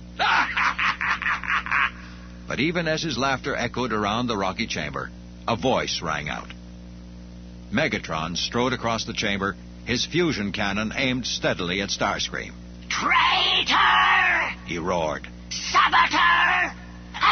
But even as his laughter echoed around the rocky chamber, a voice rang out. Megatron strode across the chamber, his fusion cannon aimed steadily at Starscream. Traitor! He roared. Saboteur!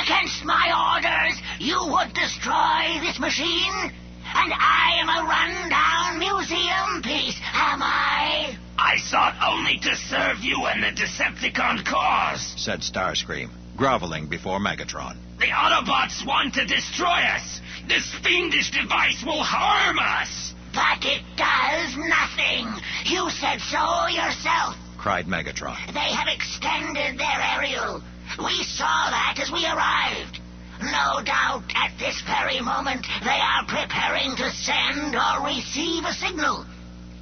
Against my orders, you would destroy this machine? And I am a rundown museum piece, am I? I sought only to serve you and the Decepticon cause, said Starscream, groveling before Megatron. The Autobots want to destroy us. This fiendish device will harm us. But it does nothing. You said so yourself, cried Megatron. They have extended their aerial. We saw that as we arrived. No doubt at this very moment they are preparing to send or receive a signal.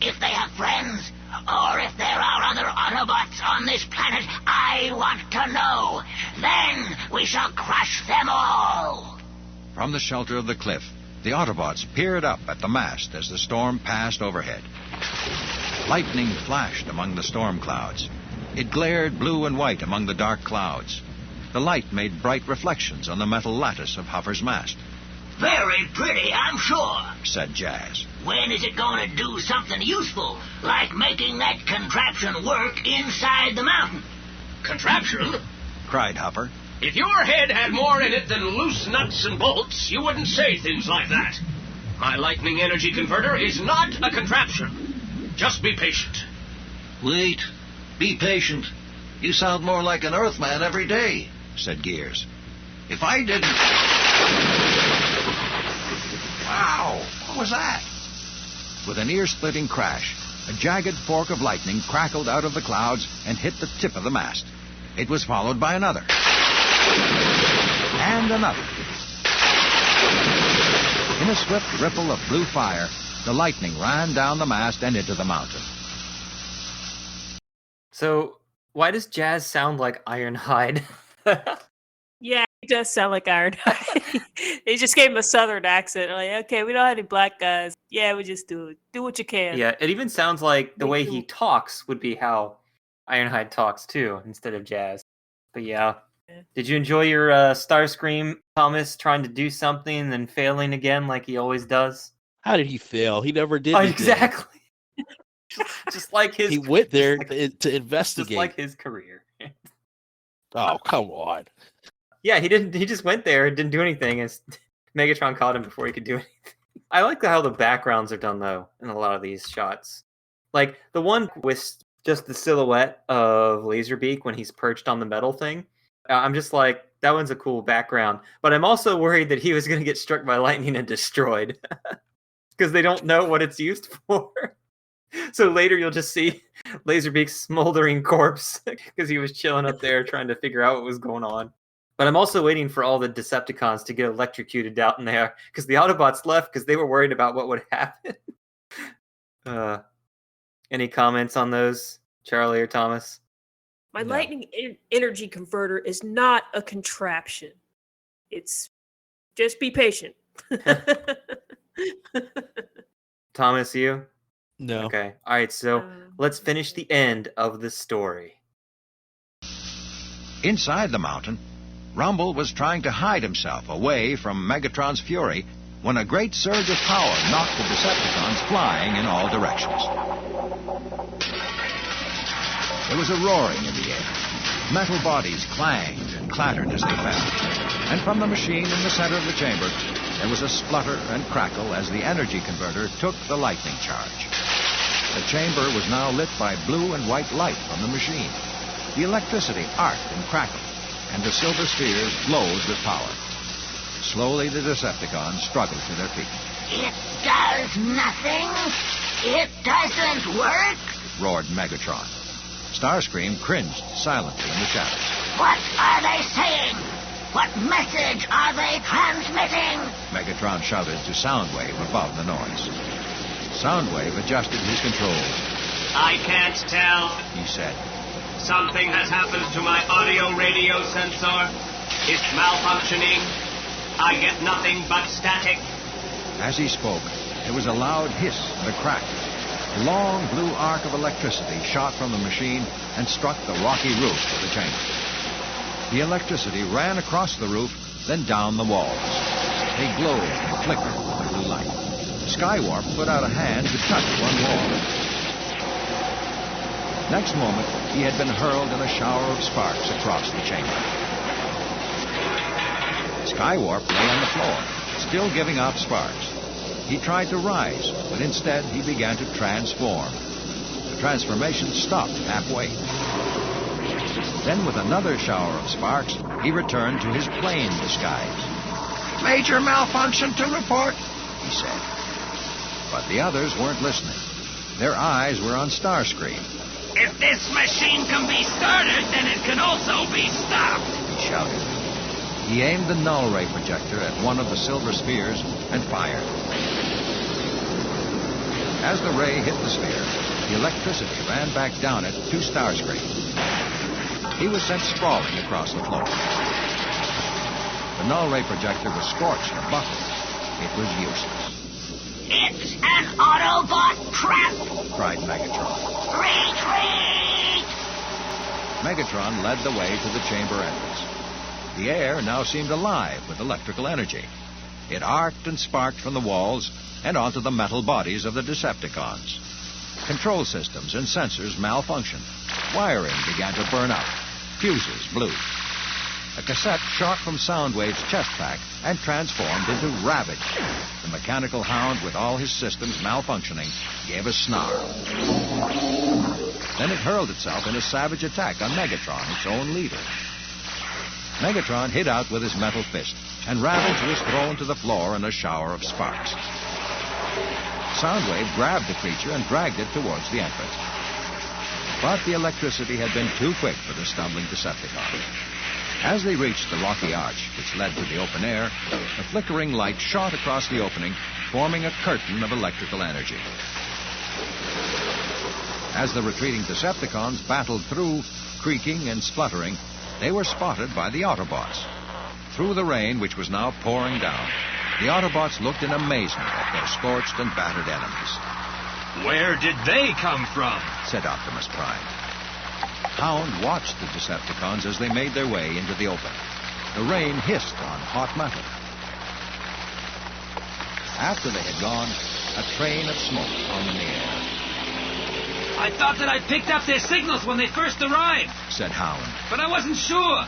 If they have friends, or if there are other Autobots on this planet, I want to know. Then we shall crush them all. From the shelter of the cliff, the Autobots peered up at the mast as the storm passed overhead. Lightning flashed among the storm clouds. It glared blue and white among the dark clouds. The light made bright reflections on the metal lattice of Huffer's mast. Very pretty, I'm sure, said Jazz. When is it going to do something useful, like making that contraption work inside the mountain? Contraption? Cried Huffer. If your head had more in it than loose nuts and bolts, you wouldn't say things like that. My lightning energy converter is not a contraption. Just be patient. Wait. Be patient. You sound more like an Earthman every day, said Gears. If I didn't... Wow! What was that? With an ear-splitting crash, a jagged fork of lightning crackled out of the clouds and hit the tip of the mast. It was followed by another. And another. In a swift ripple of blue fire, the lightning ran down the mast and into the mountain. So, why does Jazz sound like Ironhide? Yeah, he does sound like Ironhide. They just gave him a southern accent. Like, okay, we don't have any black guys. Yeah, we just do what you can. Yeah, it even sounds like the Me way too. he talks would be how Ironhide talks too instead of Jazz. But yeah. Yeah. Did you enjoy your Starscream, Thomas, trying to do something and then failing again like he always does? How did he fail? He never did Oh, anything. exactly. just like his. He went there like, to investigate. Just like his career. Oh, come on. Yeah, he didn't. He just went there and didn't do anything. As Megatron caught him before he could do anything. I like how the backgrounds are done though in a lot of these shots. Like the one with just the silhouette of Laserbeak when he's perched on the metal thing. I'm just like, that one's a cool background. But I'm also worried that he was going to get struck by lightning and destroyed because they don't know what it's used for. So later you'll just see Laserbeak's smoldering corpse because he was chilling up there trying to figure out what was going on. But I'm also waiting for all the Decepticons to get electrocuted out in there because the Autobots left because they were worried about what would happen. Any comments on those, Charlie or Thomas? My lightning energy converter is not a contraption. It's just be patient. Thomas, you? No. Okay. All right, so let's finish the end of the story. Inside the mountain, Rumble was trying to hide himself away from Megatron's fury when a great surge of power knocked the Decepticons flying in all directions. There was a roaring in the air. Metal bodies clanged and clattered as they fell. And from the machine in the center of the chamber, there was a splutter and crackle as the energy converter took the lightning charge. The chamber was now lit by blue and white light from the machine. The electricity arced and crackled, and the silver spheres glowed with power. Slowly, the Decepticons struggled to their feet. It does nothing? It doesn't work? Roared Megatron. Starscream cringed silently in the shadows. What are they saying? What message are they transmitting? Megatron shouted to Soundwave above the noise. Soundwave adjusted his controls. I can't tell, he said. Something has happened to my audio-radio sensor. It's malfunctioning. I get nothing but static. As he spoke, there was a loud hiss and a crack. A long blue arc of electricity shot from the machine and struck the rocky roof of the chamber. The electricity ran across the roof, then down the walls. They glowed and flickered with the blue light. Skywarp put out a hand to touch one wall. Next moment, he had been hurled in a shower of sparks across the chamber. Skywarp lay on the floor, still giving out sparks. He tried to rise, but instead he began to transform. The transformation stopped halfway. Then, with another shower of sparks, he returned to his plane disguise. Major malfunction to report, he said. But the others weren't listening. Their eyes were on Starscream. If this machine can be started, then it can also be stopped, he shouted. He aimed the null ray projector at one of the silver spheres and fired. As the ray hit the sphere, the electricity ran back down it to Starscream. He was sent sprawling across the floor. The null ray projector was scorched and buckled. It was useless. It's an Autobot trap! Cried Megatron. Retreat! Megatron led the way to the chamber entrance. The air now seemed alive with electrical energy. It arced and sparked from the walls and onto the metal bodies of the Decepticons. Control systems and sensors malfunctioned. Wiring began to burn out. Fuses blew. A cassette shot from Soundwave's chest pack and transformed into Ravage. The mechanical hound, with all his systems malfunctioning, gave a snarl. Then it hurled itself in a savage attack on Megatron, its own leader. Megatron hit out with his metal fist, and Ravage was thrown to the floor in a shower of sparks. Soundwave grabbed the creature and dragged it towards the entrance. But the electricity had been too quick for the stumbling Decepticons. As they reached the rocky arch which led to the open air, a flickering light shot across the opening, forming a curtain of electrical energy. As the retreating Decepticons battled through, creaking and spluttering, they were spotted by the Autobots. Through the rain, which was now pouring down, the Autobots looked in amazement at their scorched and battered enemies. Where did they come from? Said Optimus Prime. Hound watched the Decepticons as they made their way into the open. The rain hissed on hot metal. After they had gone, a train of smoke hung in the air. I thought that I picked up their signals when they first arrived, said Hound. but I wasn't sure.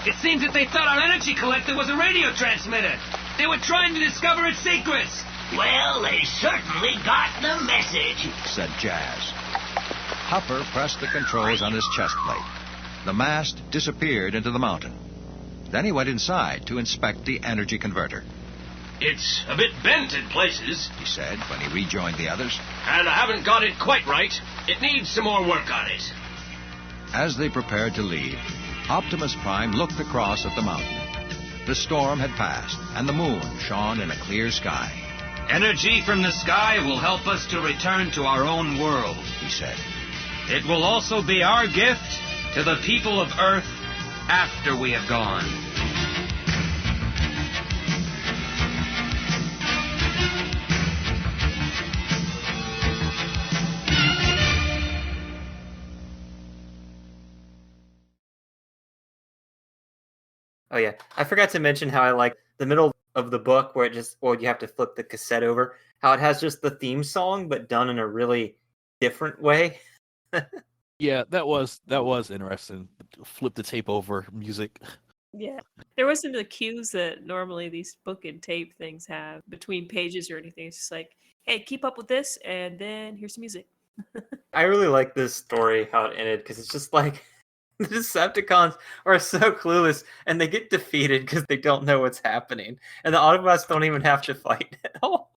It seems that they thought our energy collector was a radio transmitter. They were trying to discover its secrets. Well, they certainly got the message, said Jazz. Hopper pressed the controls on his chest plate. The mast disappeared into the mountain. Then he went inside to inspect the energy converter. It's a bit bent in places, he said when he rejoined the others. And I haven't got it quite right. It needs some more work on it. As they prepared to leave, Optimus Prime looked across at the mountain. The storm had passed, and the moon shone in a clear sky. Energy from the sky will help us to return to our own world, he said. It will also be our gift to the people of Earth after we have gone. Oh yeah, I forgot to mention how I like the middle of the book where you have to flip the cassette over. How it has just the theme song, but done in a really different way. Yeah, that was interesting. Flip the tape over music. Yeah. There wasn't the cues that normally these book and tape things have between pages or anything. It's just like, hey, keep up with this, and then here's some music. I really like this story, how it ended, because it's just like the Decepticons are so clueless, and they get defeated because they don't know what's happening. And the Autobots don't even have to fight at all.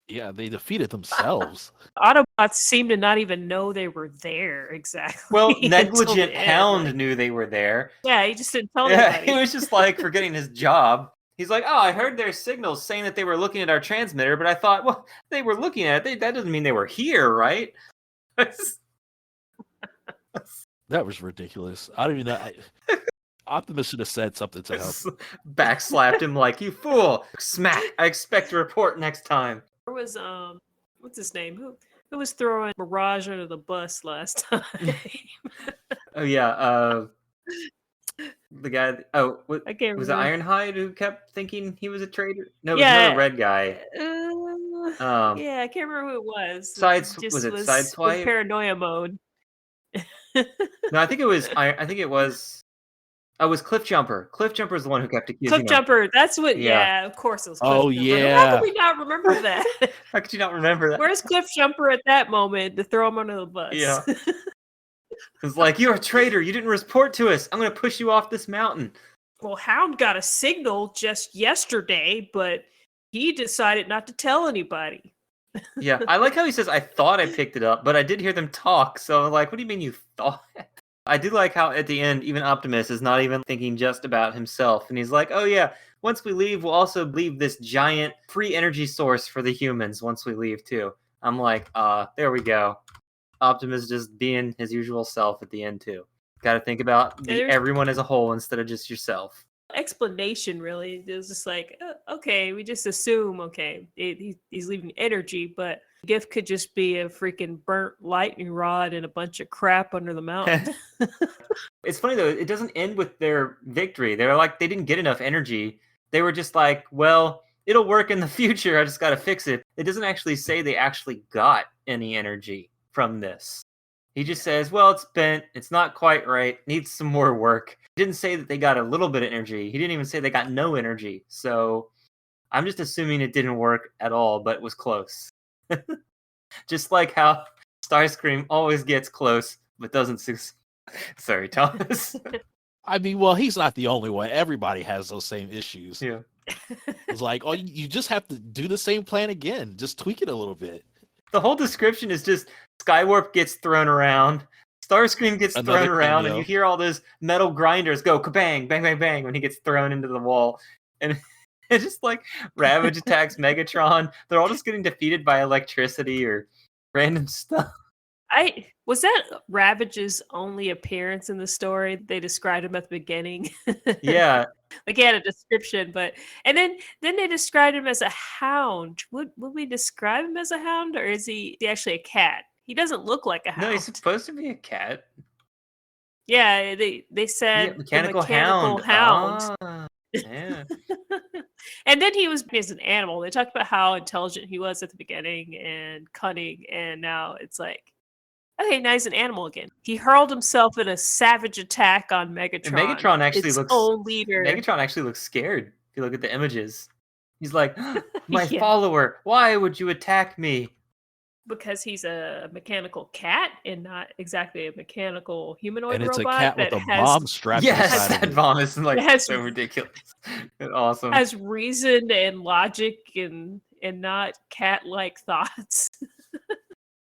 Yeah, they defeated themselves. Autobots seem to not even know they were there exactly. Well, until negligent the end, Hound like- knew they were there. Yeah, he just didn't tell Yeah, anybody. he was just like forgetting his job. He's like, oh, I heard their signals saying that they were looking at our transmitter, but I thought, well, they were looking at it. That doesn't mean they were here, right? That was ridiculous. I don't even know. Optimus should have said something to help. Backslapped him like, you fool! Smack! I expect a report next time. There was what's his name? Who was throwing Mirage under the bus last time? Oh yeah, the guy. Oh, what, I can't was it remember. Ironhide who kept thinking he was a traitor? No, it was Yeah. another red guy. Yeah, I can't remember who it was. Was it Sideswipe? With paranoia mode. No, I think it was. I think it was. Oh, it was Cliff Jumper. Cliff Jumper is the one who kept accusing Cliff him. Jumper. That's what. Yeah. Yeah, of course it was. Cliff Oh, Jumper. yeah. How could we not remember that? How could you not remember that? Where's Cliff Jumper at that moment to throw him under the bus? Yeah. It's like, you're a traitor. You didn't report to us. I'm going to push you off this mountain. Well, Hound got a signal just yesterday, but he decided not to tell anybody. Yeah, I like how he says, I thought I picked it up, but I did hear them talk. So, like, what do you mean you thought? I do like how at the end, even Optimus is not even thinking just about himself. And he's like, oh, yeah, once we leave, we'll also leave this giant free energy source for the humans once we leave, too. I'm like, there we go. Optimus just being his usual self at the end, too. Got to think about everyone as a whole instead of just yourself. Explanation really is just like, okay, we just assume, okay, he's leaving energy, but gift could just be a freaking burnt lightning rod and a bunch of crap under the mountain. It's funny though, it doesn't end with their victory. They're like, they didn't get enough energy. They were just like, well, it'll work in the future, I just gotta fix it. It doesn't actually say they actually got any energy from this. He just says, well, it's bent, it's not quite right, needs some more work. He didn't say that they got a little bit of energy. He didn't even say they got no energy. So I'm just assuming it didn't work at all, but it was close. Just like how Starscream always gets close, but doesn't succeed. Sorry, Thomas. I mean, well, he's not the only one. Everybody has those same issues. Yeah. It's like, oh, you just have to do the same plan again. Just tweak it a little bit. The whole description is just Skywarp gets thrown around, Starscream gets thrown around, and you hear all those metal grinders go kabang, bang, bang, bang when he gets thrown into the wall. And it's just like Ravage attacks Megatron. They're all just getting defeated by electricity or random stuff. Was that Ravage's only appearance in the story? They described him at the beginning. Yeah. Like he had a description, and then they described him as a hound. Would we describe him as a hound, or is he actually a cat? He doesn't look like a hound. No, he's supposed to be a cat. Yeah, they said the Mechanical mechanical Hound. hound. Ah, yeah. And then he was as an animal. They talked about how intelligent he was at the beginning and cunning, and now it's like, okay, now he's an animal again. He hurled himself in a savage attack on Megatron. And Megatron actually its looks own leader. Megatron actually looks scared. If you look at the images, he's like, "My Yeah. follower, why would you attack me?" Because he's a mechanical cat and not exactly a mechanical humanoid And it's robot a cat that with a has bomb strapped to the Yes, side of that it. bomb is like It has- so ridiculous. It's awesome. has reason and logic and not cat-like thoughts.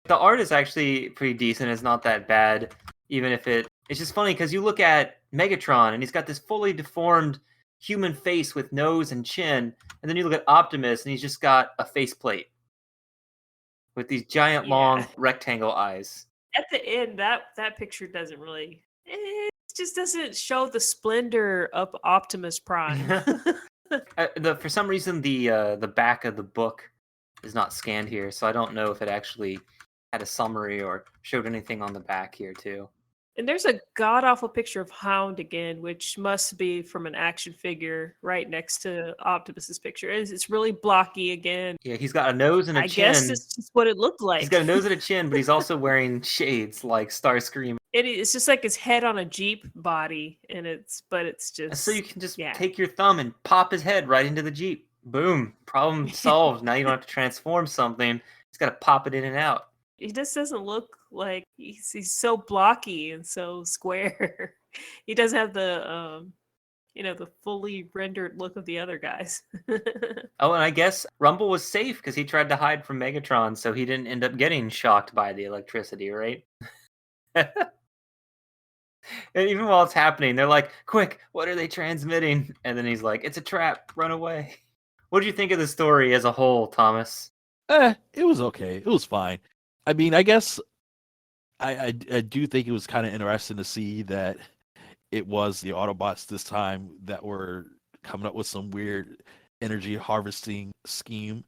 The art is actually pretty decent. It's not that bad, even if it's just funny because you look at Megatron and he's got this fully deformed human face with nose and chin, and then you look at Optimus and he's just got a faceplate with these giant long Yeah. rectangle eyes. At the end, that picture doesn't really. It just doesn't show the splendor of Optimus Prime. For some reason, the back of the book is not scanned here, so I don't know if it actually had a summary or showed anything on the back here too. And there's a god awful picture of Hound again, which must be from an action figure right next to Optimus's picture. It's really blocky again. Yeah, he's got a nose and a I chin. guess it's just what it looked like. He's got a nose and a chin, but he's also wearing shades like Starscream. It's just like his head on a Jeep body, and it's just So you can just take your thumb and pop his head right into the Jeep. Boom, problem solved. Now you don't have to transform something. He's got to pop it in and out. He just doesn't look like he's so blocky and so square. He doesn't have the the fully rendered look of the other guys. Oh, and I guess Rumble was safe because he tried to hide from Megatron, so he didn't end up getting shocked by the electricity, right? And even while it's happening, they're like, "Quick, what are they transmitting?" And then he's like, "It's a trap. Run away." What did you think of the story as a whole, Thomas? It was okay. It was fine. I mean, I guess I do think it was kind of interesting to see that it was the Autobots this time that were coming up with some weird energy harvesting scheme.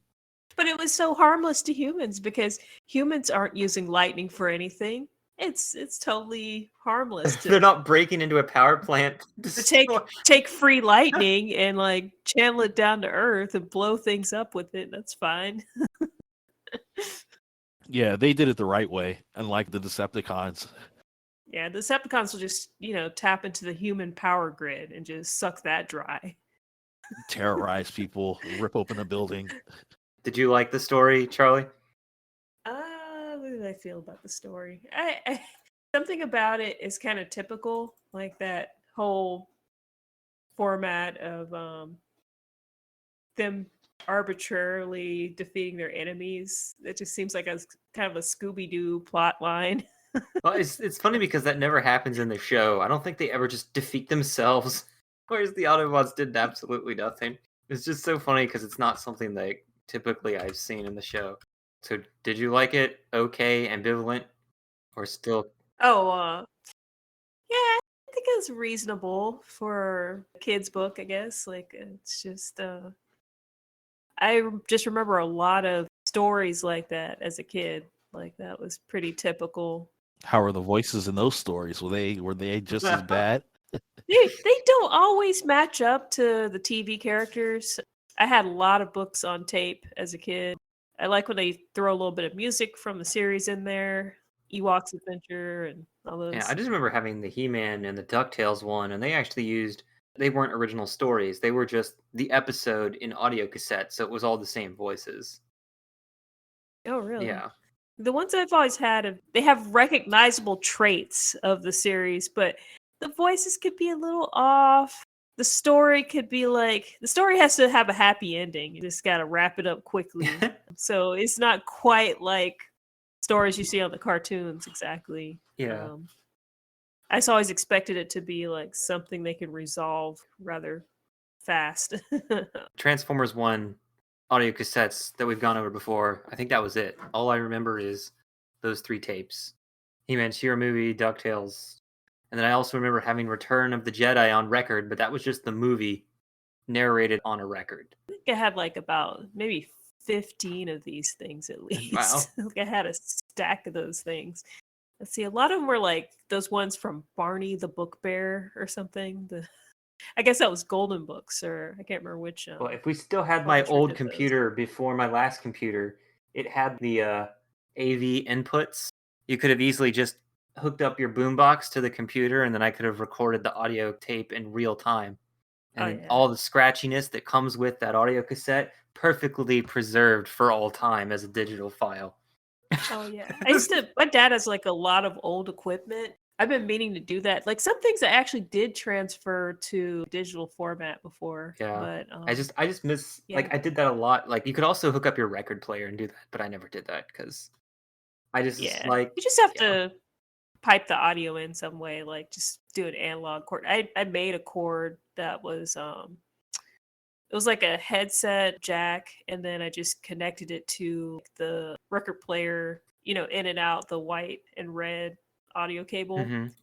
But it was so harmless to humans because humans aren't using lightning for anything. It's totally harmless. They're not breaking into a power plant to take free lightning and like channel it down to Earth and blow things up with it. That's fine. Yeah, they did it the right way, unlike the Decepticons. Yeah, the Decepticons will just, tap into the human power grid and just suck that dry. Terrorize people, rip open a building. Did you like the story, Charlie? What did I feel about the story? I something about it is kind of typical, like that whole format of them arbitrarily defeating their enemies. It just seems like a kind of a Scooby-Doo plot line. Well, it's funny because that never happens in the show. I don't think they ever just defeat themselves. Whereas the Autobots did absolutely nothing. It's just so funny because it's not something that typically I've seen in the show. So did you like it? Okay, ambivalent, or still? Oh, yeah, I think it's reasonable for a kid's book, I guess. Like, it's just, I just remember a lot of stories like that as a kid. Like, that was pretty typical. How were the voices in those stories? Were they just as bad? They don't always match up to the TV characters. I had a lot of books on tape as a kid. I like when they throw a little bit of music from the series in there. Ewok's Adventure and all those. Yeah, I just remember having the He-Man and the DuckTales one, and they actually they weren't original stories. They were just the episode in audio cassette, so it was all the same voices. Oh, really? Yeah. The ones I've always had, they have recognizable traits of the series, but the voices could be a little off. The story could be like, the story has to have a happy ending. You just got to wrap it up quickly. So it's not quite like stories you see on the cartoons, exactly. Yeah. I just always expected it to be like something they could resolve rather fast. Transformers 1 audio cassettes that we've gone over before, I think that was it. All I remember is those 3 tapes. He-Man, She-Ra movie, DuckTales. And then I also remember having Return of the Jedi on record, but that was just the movie narrated on a record. I think I had like about maybe 15 of these things at least. Wow. Like I had a stack of those things. Let's see, a lot of them were like those ones from Barney the Book Bear or something. I guess that was Golden Books, or I can't remember which. Well, if we still had my publisher old did those. computer before my last computer, it had the AV inputs. You could have easily just hooked up your boombox to the computer, and then I could have recorded the audio tape in real time. And Oh, then yeah. all the scratchiness that comes with that audio cassette perfectly preserved for all time as a digital file. Oh yeah, my dad has like a lot of old equipment. I've been meaning to do that. Like some things I actually did transfer to digital format before. Yeah. But I just miss like yeah. I did that a lot. Like you could also hook up your record player and do that, but I never did that because I just Yeah, like you just have to pipe the audio in some way, like just do an analog cord. I made a cord that was it was like a headset jack, and then I just connected it to the record player, in and out the white and red audio cable. Mhm.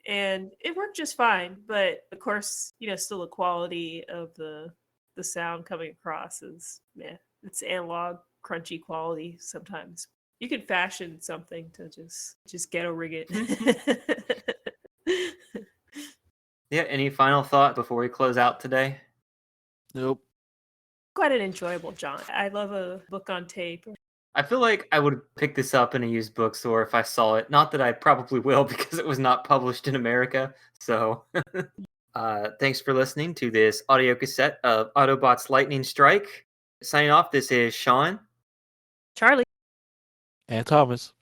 And it worked just fine, but of course, still the quality of the sound coming across is it's analog crunchy quality sometimes. You can fashion something to just ghetto rig it. Yeah, any final thought before we close out today? Nope. Quite an enjoyable jaunt. I love a book on tape. I feel like I would pick this up in a used bookstore if I saw it. Not that I probably will because it was not published in America. So, thanks for listening to this audio cassette of Autobots Lightning Strike. Signing off, this is Sean. Charlie. And Thomas.